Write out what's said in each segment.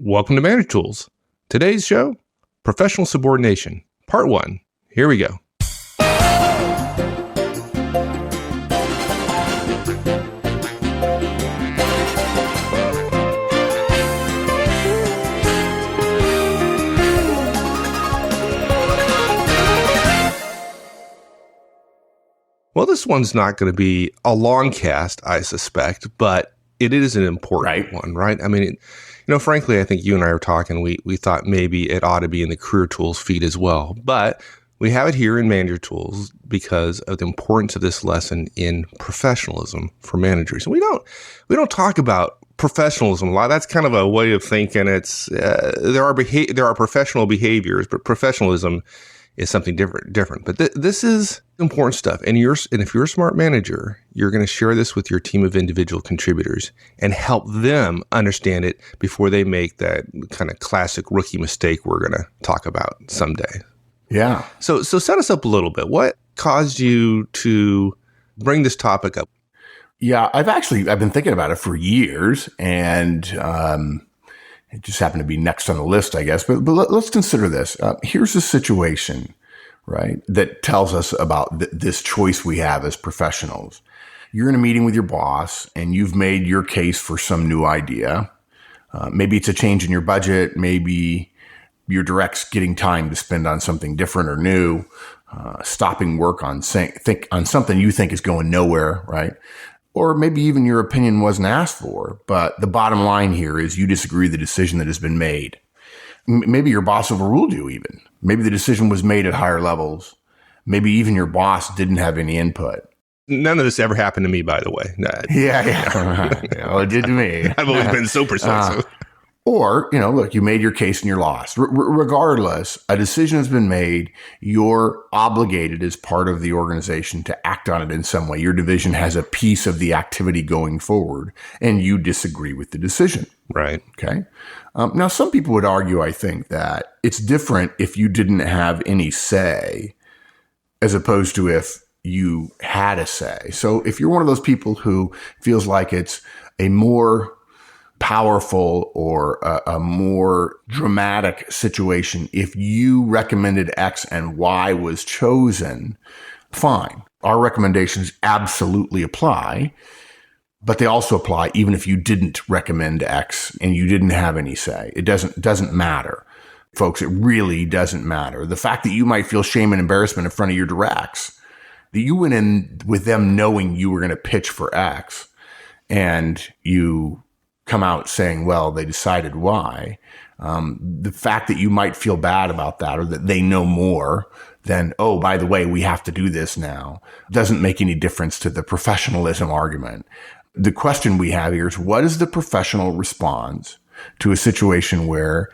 Welcome to Manager Tools. Today's show, Professional Subordination, Part 1. Here we go. Well, this one's not going to be a long cast, I suspect, but it is an important one, right? I mean, frankly, I think you and I were talking, we thought maybe it ought to be in the Career Tools feed as well, but we have it here in Manager Tools because of the importance of this lesson in professionalism for managers. And we don't talk about professionalism a lot. That's kind of a way of thinking. It's there are professional behaviors, but professionalism is something different. But this is important stuff. And if you're a smart manager, you're going to share this with your team of individual contributors and help them understand it before they make that kind of classic rookie mistake we're going to talk about someday. Yeah. So set us up a little bit. What caused you to bring this topic up? Yeah, I've been thinking about it for years, and it just happened to be next on the list, I guess. But let's consider this. Here's a situation, right, that tells us about this choice we have as professionals. You're in a meeting with your boss, and you've made your case for some new idea. Maybe it's a change in your budget. Maybe your direct's getting time to spend on something different or new, stopping work on something you think is going nowhere, right? Or maybe even your opinion wasn't asked for, but the bottom line here is you disagree with the decision that has been made. Maybe your boss overruled you even. Maybe the decision was made at higher levels. Maybe even your boss didn't have any input. None of this ever happened to me, by the way. Yeah. Well, it did to me. I've always been so persuasive. Or, look, you made your case and you're lost. Regardless, a decision has been made. You're obligated as part of the organization to act on it in some way. Your division has a piece of the activity going forward, and you disagree with the decision. Right. Okay. Now, some people would argue, I think, that it's different if you didn't have any say as opposed to if you had a say. So if you're one of those people who feels like it's a more powerful or a more dramatic situation, if you recommended X and Y was chosen, fine. Our recommendations absolutely apply, but they also apply even if you didn't recommend X and you didn't have any say. It doesn't matter. Folks, it really doesn't matter. The fact that you might feel shame and embarrassment in front of your directs, that you went in with them knowing you were going to pitch for X and you come out saying, well, they decided Y. The fact that you might feel bad about that or that they know more than, oh, by the way, we have to do this now, doesn't make any difference to the professionalism argument. The question we have here is, what is the professional response to a situation where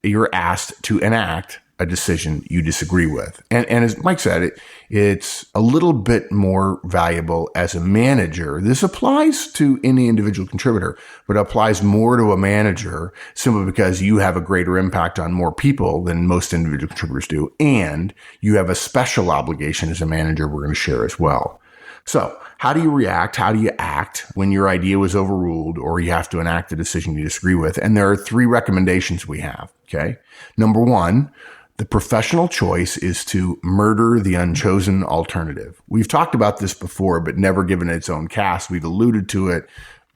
you're asked to enact a decision you disagree with? And as Mike said, it's a little bit more valuable as a manager. This applies to any individual contributor, but applies more to a manager simply because you have a greater impact on more people than most individual contributors do. And you have a special obligation as a manager we're going to share as well. So how do you react? How do you act when your idea was overruled or you have to enact a decision you disagree with? And there are 3 recommendations we have. Okay. Number 1, the professional choice is to murder the unchosen alternative. We've talked about this before, but never given its own cast. We've alluded to it,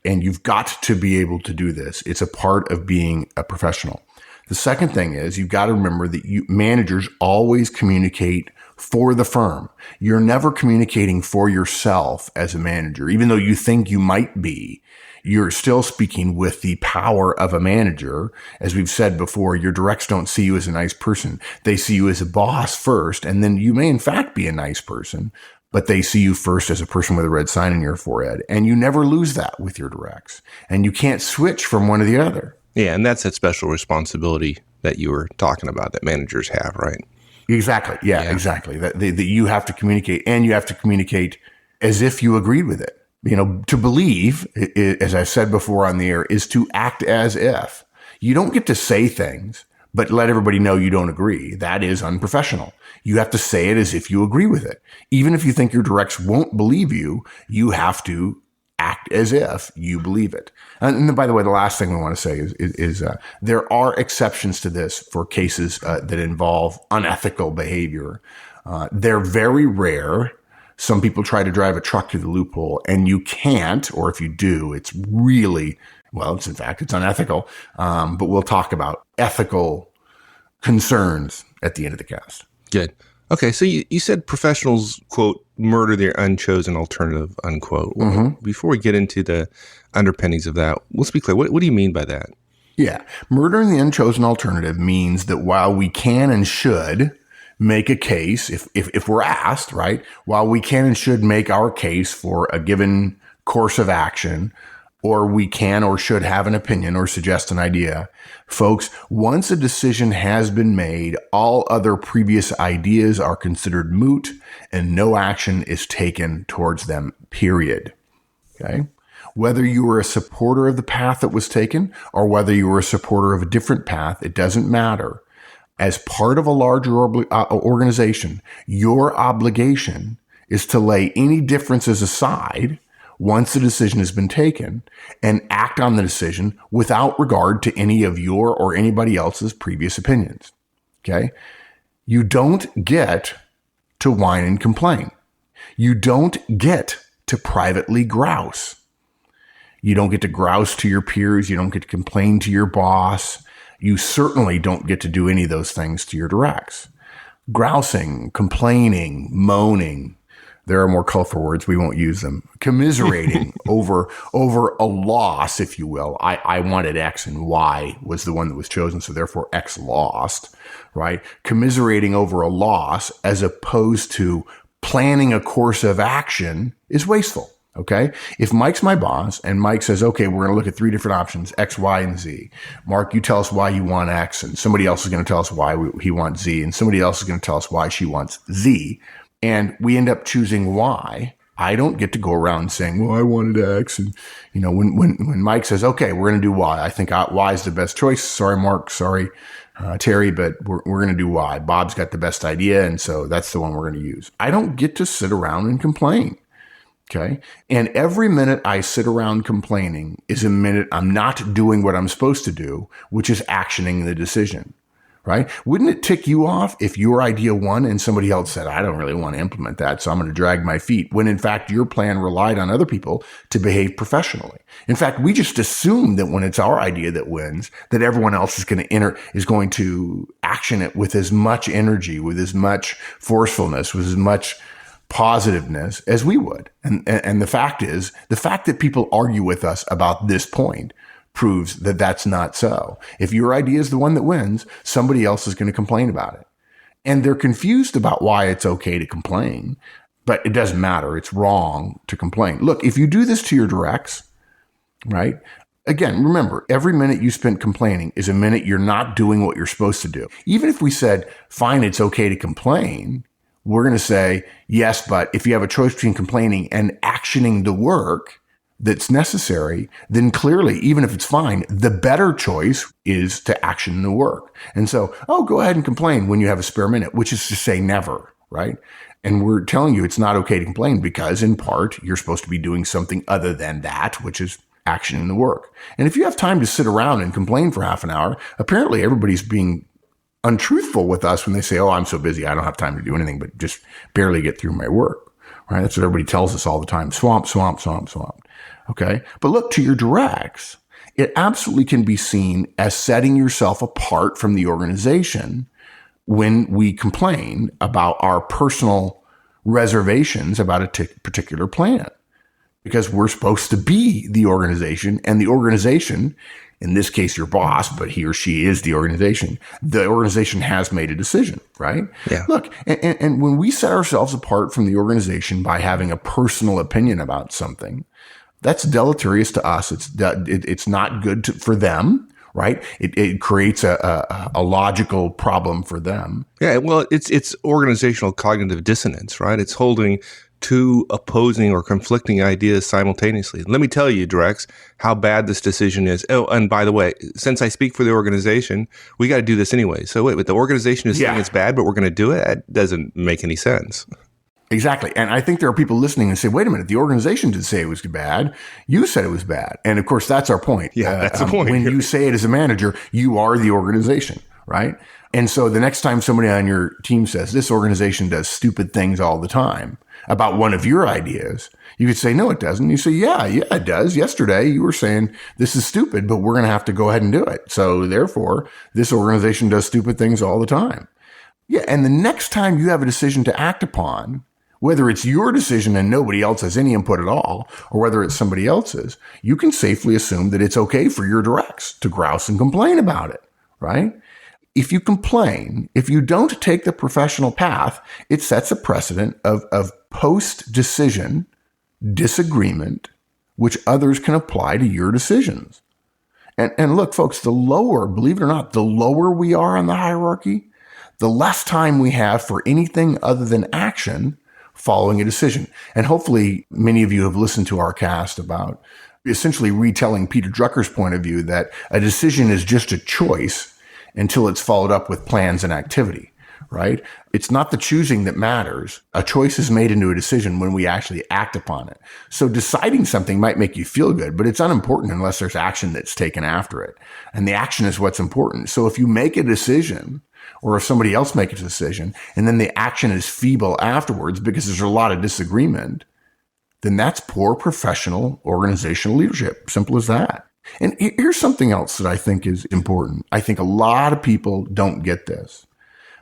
and you've got to be able to do this. It's a part of being a professional. The second thing is you've got to remember that managers always communicate for the firm. You're never communicating for yourself as a manager, even though you think you might be. You're still speaking with the power of a manager. As we've said before, your directs don't see you as a nice person. They see you as a boss first, and then you may in fact be a nice person, but they see you first as a person with a red sign in your forehead. And you never lose that with your directs. And you can't switch from one to the other. Yeah, and that's that special responsibility that you were talking about that managers have, right? Exactly. Yeah. Exactly. That you have to communicate, and you have to communicate as if you agreed with it. To believe, as I said before on the air, is to act as if. You don't get to say things, but let everybody know you don't agree. That is unprofessional. You have to say it as if you agree with it. Even if you think your directs won't believe you, you have to act as if you believe it. And then, by the way, the last thing we want to say is there are exceptions to this for cases that involve unethical behavior. They're very rare. Some people try to drive a truck through the loophole, and you can't, or if you do, it's really, well, it's unethical. But we'll talk about ethical concerns at the end of the cast. Good. Okay, so you said professionals, quote, murder their unchosen alternative, unquote. Well, before we get into the underpinnings of that, let's be clear. What do you mean by that? Yeah. Murdering the unchosen alternative means that while we can and should make a case, if we're asked, right, while we can and should make our case for a given course of action, or we can or should have an opinion or suggest an idea, folks, once a decision has been made, all other previous ideas are considered moot and no action is taken towards them, period. Okay? Whether you were a supporter of the path that was taken or whether you were a supporter of a different path, it doesn't matter. As part of a larger organization, your obligation is to lay any differences aside once the decision has been taken and act on the decision without regard to any of your or anybody else's previous opinions. Okay? You don't get to whine and complain. You don't get to privately grouse. You don't get to grouse to your peers. You don't get to complain to your boss. You certainly don't get to do any of those things to your directs. Grousing, complaining, moaning, there are more colorful words. We won't use them. Commiserating over a loss, if you will. I wanted X and Y was the one that was chosen, so therefore X lost, right? Commiserating over a loss as opposed to planning a course of action is wasteful, okay? If Mike's my boss and Mike says, okay, we're going to look at 3 different options, X, Y, and Z. Mark, you tell us why you want X, and somebody else is going to tell us why he wants Z, and somebody else is going to tell us why she wants Z. And we end up choosing Y. I don't get to go around saying, well, I wanted X. And, when Mike says, okay, we're going to do Y, I think Y is the best choice. Sorry, Mark. Sorry, Terry, but we're going to do Y. Bob's got the best idea. And so that's the one we're going to use. I don't get to sit around and complain. Okay. And every minute I sit around complaining is a minute I'm not doing what I'm supposed to do, which is actioning the decision. Right? Wouldn't it tick you off if your idea won and somebody else said, I don't really want to implement that, so I'm going to drag my feet, when in fact your plan relied on other people to behave professionally? In fact, we just assume that when it's our idea that wins, that everyone else is going to action it with as much energy, with as much forcefulness, with as much positiveness as we would. And the fact that people argue with us about this point proves that that's not so. If your idea is the one that wins, somebody else is going to complain about it. And they're confused about why it's okay to complain, but it doesn't matter. It's wrong to complain. Look, if you do this to your directs, right? Again, remember, every minute you spent complaining is a minute you're not doing what you're supposed to do. Even if we said, fine, it's okay to complain, we're going to say, yes, but if you have a choice between complaining and actioning the work that's necessary, then clearly, even if it's fine, the better choice is to action the work. And so, go ahead and complain when you have a spare minute, which is to say never, right? And we're telling you it's not okay to complain because, in part, you're supposed to be doing something other than that, which is actioning the work. And if you have time to sit around and complain for half an hour, apparently everybody's being untruthful with us when they say, I'm so busy, I don't have time to do anything but just barely get through my work, right? That's what everybody tells us all the time. Swamp, swamp, swamp, swamp. Okay. But look, to your directs, it absolutely can be seen as setting yourself apart from the organization when we complain about our personal reservations about a particular plan, because we're supposed to be the organization, and the organization, in this case, your boss, but he or she is the organization. The organization has made a decision, right? Yeah. Look, and when we set ourselves apart from the organization by having a personal opinion about something, that's deleterious to us. It's not good for them, right? It creates a logical problem for them. Yeah, well, it's organizational cognitive dissonance, right? It's holding two opposing or conflicting ideas simultaneously. Let me tell you, Drex, how bad this decision is. Oh, and by the way, since I speak for the organization, we got to do this anyway. So wait, but the organization is saying it's bad, but we're going to do it? That doesn't make any sense. Exactly. And I think there are people listening and say, wait a minute, the organization didn't say it was bad. You said it was bad. And of course, that's our point. Yeah, that's the point. When you say it as a manager, you are the organization, right? And so the next time somebody on your team says, this organization does stupid things all the time about one of your ideas, you could say, no, it doesn't. You say, yeah, it does. Yesterday, you were saying this is stupid, but we're going to have to go ahead and do it. So therefore, this organization does stupid things all the time. Yeah. And the next time you have a decision to act upon, whether it's your decision and nobody else has any input at all, or whether it's somebody else's, you can safely assume that it's okay for your directs to grouse and complain about it, right? If you complain, if you don't take the professional path, it sets a precedent of post-decision disagreement, which others can apply to your decisions. And look, folks, believe it or not, the lower we are on the hierarchy, the less time we have for anything other than action following a decision. And hopefully many of you have listened to our cast about essentially retelling Peter Drucker's point of view that a decision is just a choice until it's followed up with plans and activity, right? It's not the choosing that matters. A choice is made into a decision when we actually act upon it. So deciding something might make you feel good, but it's unimportant unless there's action that's taken after it. And the action is what's important. So if you make a decision, or if somebody else makes a decision, and then the action is feeble afterwards because there's a lot of disagreement, then that's poor professional organizational leadership. Simple as that. And here's something else that I think is important. I think a lot of people don't get this.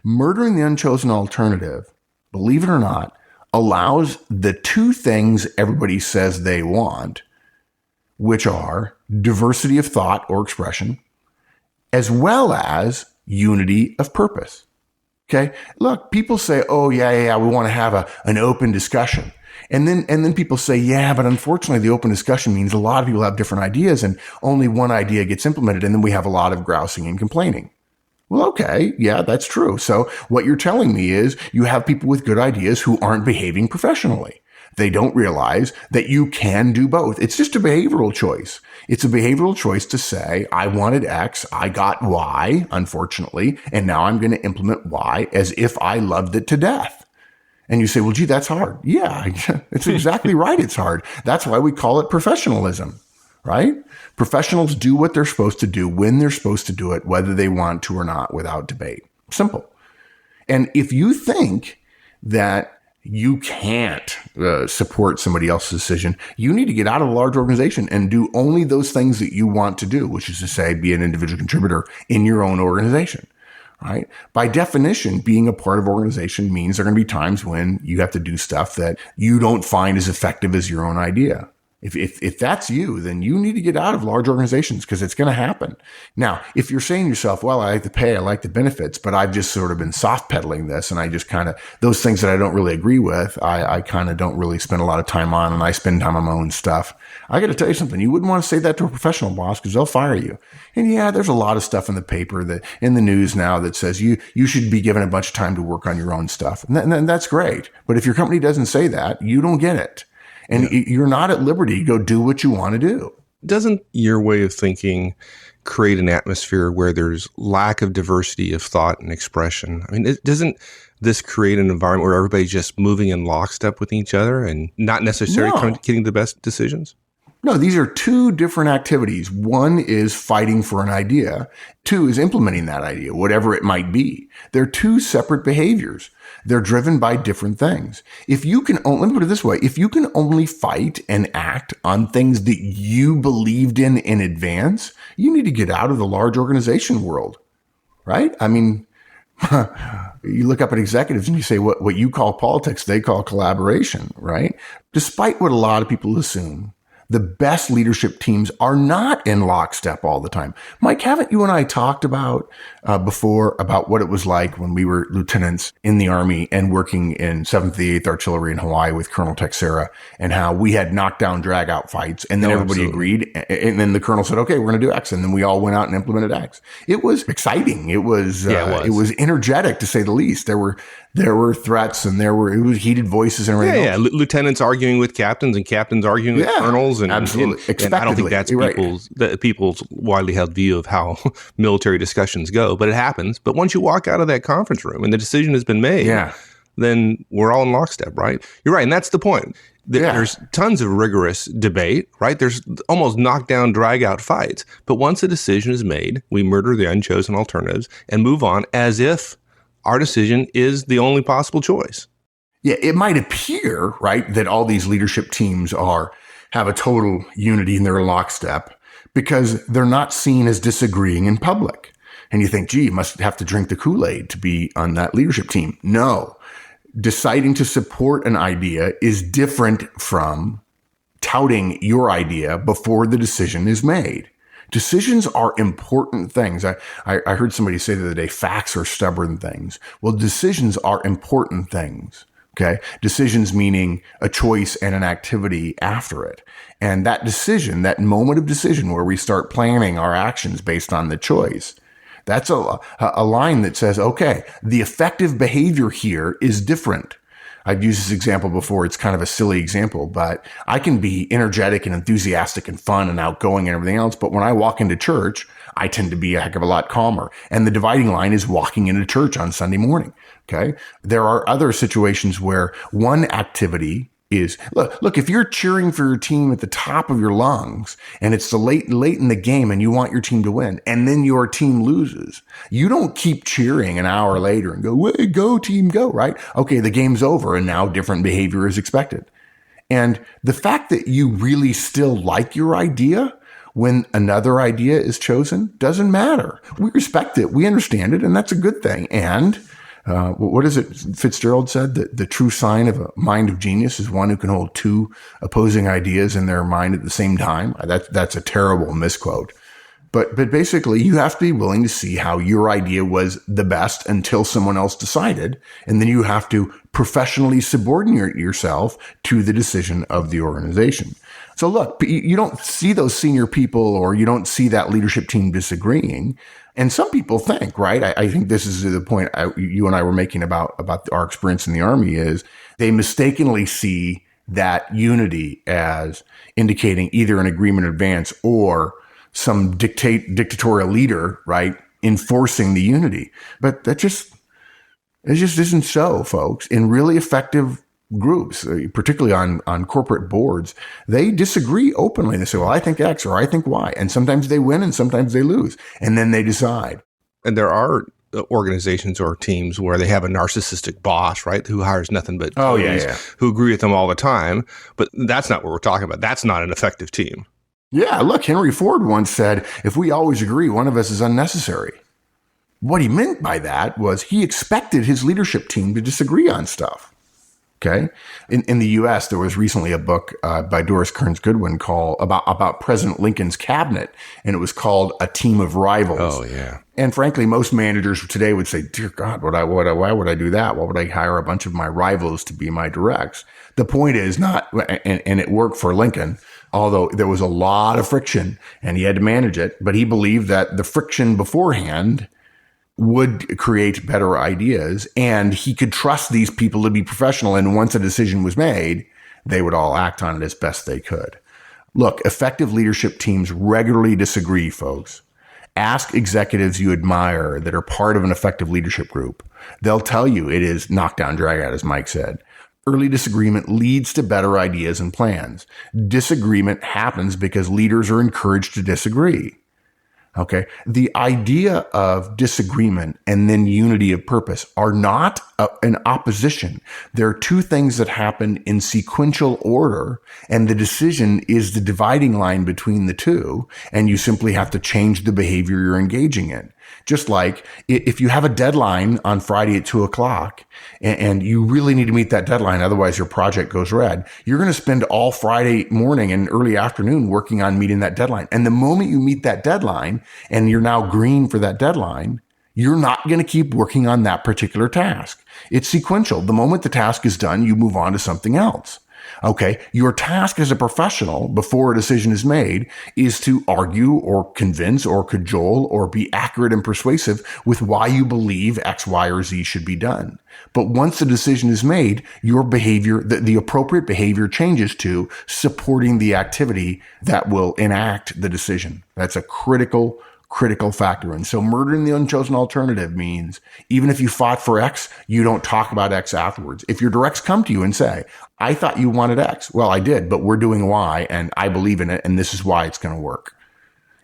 Murdering the unchosen alternative, believe it or not, allows the two things everybody says they want, which are diversity of thought or expression, as well as unity of purpose. Okay. Look, people say, oh, yeah, we want to have an open discussion. And then people say, yeah, but unfortunately the open discussion means a lot of people have different ideas and only one idea gets implemented. And then we have a lot of grousing and complaining. Well, okay. Yeah, that's true. So what you're telling me is you have people with good ideas who aren't behaving professionally. They don't realize that you can do both. It's just a behavioral choice. It's a behavioral choice to say, I wanted X, I got Y, unfortunately, and now I'm going to implement Y as if I loved it to death. And you say, well, gee, that's hard. Yeah, it's exactly right. It's hard. That's why we call it professionalism, right? Professionals do what they're supposed to do when they're supposed to do it, whether they want to or not, without debate. Simple. And if you think that you can't support somebody else's decision, you need to get out of a large organization and do only those things that you want to do, which is to say, be an individual contributor in your own organization, right? By definition, being a part of organization means there are going to be times when you have to do stuff that you don't find as effective as your own idea. If that's you, then you need to get out of large organizations because it's going to happen. Now, if you're saying to yourself, well, I like the pay, I like the benefits, but I've just sort of been soft pedaling this and I just kind of, those things that I don't really agree with, I kind of don't really spend a lot of time on and I spend time on my own stuff. I got to tell you something. You wouldn't want to say that to a professional boss because they'll fire you. And yeah, there's a lot of stuff in the paper that in the news now that says you should be given a bunch of time to work on your own stuff. And that's great. But if your company doesn't say that, you don't get it. And you're not at liberty to go do what you want to do. Doesn't your way of thinking create an atmosphere where there's lack of diversity of thought and expression? I mean, doesn't this create an environment where everybody's just moving in lockstep with each other and not necessarily getting the best decisions? No, these are two different activities. One is fighting for an idea. Two is implementing that idea, whatever it might be. They're two separate behaviors. They're driven by different things. If you can, let me put it this way, if you can only fight and act on things that you believed in advance, you need to get out of the large organization world, right? I mean, you look up at executives and you say what you call politics, they call collaboration, right? Despite what a lot of people assume, the best leadership teams are not in lockstep all the time. Mike, haven't you and I talked about before about what it was like when we were lieutenants in the Army and working in 7th, the 8th Artillery in Hawaii with Colonel Texera, and how we had knockdown drag out fights and then everybody agreed. And then the colonel said, okay, we're going to do X. And then we all went out and implemented X. It was exciting. It was energetic to say the least. There were threats and it was heated voices and everything else. Lieutenants arguing with captains and captains arguing with colonels. And, absolutely. And I don't think that's people's widely held view of how military discussions go, but it happens. But once you walk out of that conference room and the decision has been made, then we're all in lockstep, right? You're right. And that's the point. There's tons of rigorous debate, right? There's almost knockdown, drag out fights. But once a decision is made, we murder the unchosen alternatives and move on as if our decision is the only possible choice. Yeah, it might appear, right, that all these leadership teams have a total unity in their lockstep because they're not seen as disagreeing in public. And you think, gee, you must have to drink the Kool-Aid to be on that leadership team. No. Deciding to support an idea is different from touting your idea before the decision is made. Decisions are important things. I heard somebody say the other day, facts are stubborn things. Well, decisions are important things. Okay. Decisions meaning a choice and an activity after it. And that decision, that moment of decision where we start planning our actions based on the choice, that's a line that says, okay, the effective behavior here is different. I've used this example before. It's kind of a silly example, but I can be energetic and enthusiastic and fun and outgoing and everything else. But when I walk into church, I tend to be a heck of a lot calmer. And the dividing line is walking into church on Sunday morning. Okay. There are other situations where one activity is, look, if you're cheering for your team at the top of your lungs and it's the late in the game and you want your team to win and then your team loses, you don't keep cheering an hour later and go, way, go team, go, right? Okay, the game's over and now different behavior is expected. And the fact that you really still like your idea when another idea is chosen doesn't matter. We respect it. We understand it. And that's a good thing. And what is it Fitzgerald said? That the true sign of a mind of genius is one who can hold two opposing ideas in their mind at the same time. That's a terrible misquote. But basically, you have to be willing to see how your idea was the best until someone else decided. And then you have to professionally subordinate yourself to the decision of the organization. So look, you don't see those senior people or you don't see that leadership team disagreeing. And some people think, right? I think this is the point you and I were making about our experience in the Army is they mistakenly see that unity as indicating either an agreement in advance or some dictatorial leader, right, enforcing the unity. But it just isn't so, folks. In really effective groups, particularly on corporate boards, they disagree openly. They say, well, I think X or I think Y. And sometimes they win and sometimes they lose. And then they decide. And there are organizations or teams where they have a narcissistic boss, right, who hires nothing but who agree with them all the time. But that's not what we're talking about. That's not an effective team. Yeah, look, Henry Ford once said, if we always agree, one of us is unnecessary. What he meant by that was he expected his leadership team to disagree on stuff. Okay. In the U.S., there was recently a book by Doris Kearns Goodwin called about President Lincoln's cabinet, and it was called A Team of Rivals. Oh, yeah. And frankly, most managers today would say, dear God, why would I do that? Why would I hire a bunch of my rivals to be my directs? The point is not, and it worked for Lincoln, although there was a lot of friction and he had to manage it, but he believed that the friction beforehand would create better ideas, and he could trust these people to be professional. And once a decision was made, they would all act on it as best they could. Look, effective leadership teams regularly disagree, folks. Ask executives you admire that are part of an effective leadership group. They'll tell you it is knockdown, drag out, as Mike said. Early disagreement leads to better ideas and plans. Disagreement happens because leaders are encouraged to disagree. Okay. The idea of disagreement and then unity of purpose are not an opposition. There are two things that happen in sequential order, and the decision is the dividing line between the two, and you simply have to change the behavior you're engaging in. Just like if you have a deadline on Friday at 2:00 and you really need to meet that deadline, otherwise your project goes red, you're going to spend all Friday morning and early afternoon working on meeting that deadline. And the moment you meet that deadline and you're now green for that deadline, you're not going to keep working on that particular task. It's sequential. The moment the task is done, you move on to something else. Okay. Your task as a professional before a decision is made is to argue or convince or cajole or be accurate and persuasive with why you believe X, Y, or Z should be done. But once the decision is made, your behavior, the appropriate behavior changes to supporting the activity that will enact the decision. That's a critical critical factor. And so murdering the unchosen alternative means even if you fought for X, you don't talk about X afterwards. If your directs come to you and say, I thought you wanted X. Well, I did, but we're doing Y and I believe in it. And this is why it's going to work.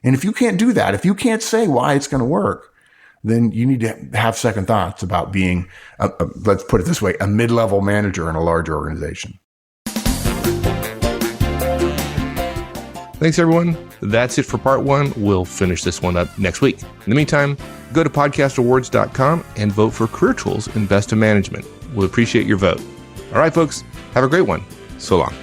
And if you can't do that, if you can't say why it's going to work, then you need to have second thoughts about being, let's put it this way, a mid-level manager in a large organization. Thanks, everyone. That's it for part 1. We'll finish this one up next week. In the meantime, go to podcastawards.com and vote for Career Tools in Best of Management. We'll appreciate your vote. All right, folks, have a great one. So long.